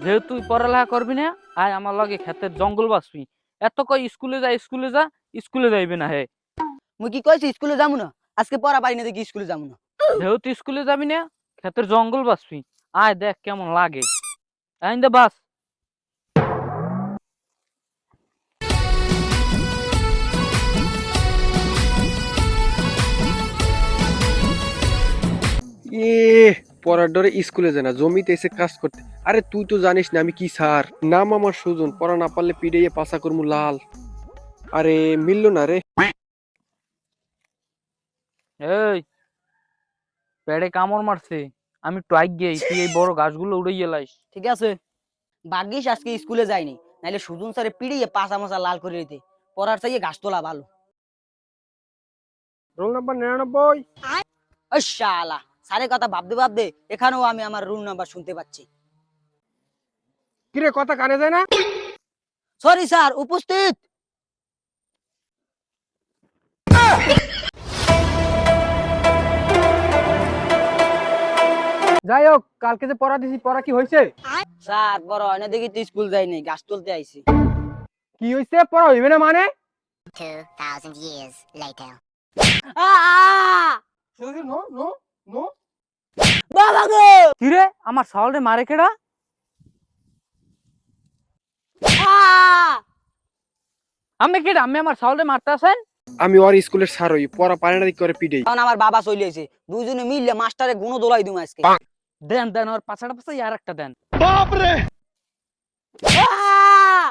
যেহেতু তুই পড়ালেখা করবি না, আয় আমার লগে ক্ষেতের জঙ্গল বাসবি। এত কই স্কুলে যা স্কুলে যা, স্কুলে যাইবি না হে। মুই কি কইছি স্কুলে যাবো না? আজকে পড়া পাই না দেখি স্কুলে যাবো না। যেহেতু স্কুলে যাবি না, ক্ষেতের জঙ্গল বাসবি। আয় দেখ কেমন লাগে। আইন দে বাস। এ পড়ার ডরে স্কুলে যায় না, জমিতে এসে কাজ করতে। আরে তুই তো জানিস না আমি কি স্যার, নাম আমার সুজন, পড়া না পারলে পিড়াইয়ে পাশা করমু লাল। আরে মিললো না রে। এই পেড়ে কামড় মারছে, আমি ট্রাইক গেই, তুই এই বড় গাছগুলো উড়ে গেলাইস। ঠিক আছে, ভাগ্যিস আজকে স্কুলে যাইনি, নাইলে সুজন স্যারে পিড়িয়ে পাছা মাছা লাল করে দিতে। পড়ার চাইয়ে গাছ তোলা ভালো। Roll number 99। ওই শালা, স্যারের কথা ভাবতে ভাবতে এখানেও আমি আমার রুল নাম্বার শুনতে পাচ্ছি। কিরে কথা কানে যায় না? সরি স্যার, উপস্থিত। যাই হোক, কালকে যে পড়া দিছি, পড়া কি হয়েছে? স্যার বড় হয় না দেখি তো স্কুল যাইনি, গাছ তুলতে আইছি। কি হয়েছে? পড়া হইবে না মানে? 2,000 years later. No no no. বাবা গো! কিরে আমার সাওয়াল রে মারে কেডা? আমি কেডা? আমি আমার সাওয়াল রে মারতে আসেন? আমি ওর স্কুলের স্যার হই, পড়া পারে না দেখি করে পিড়াই। তখন আমার বাবা চলে এসে, দুজনে মিললে মাস্টারে গুণ দোলাই দিম আজকে। দেন দেন, ওর পাছাটা পাছা আর একটা দেন। আহ!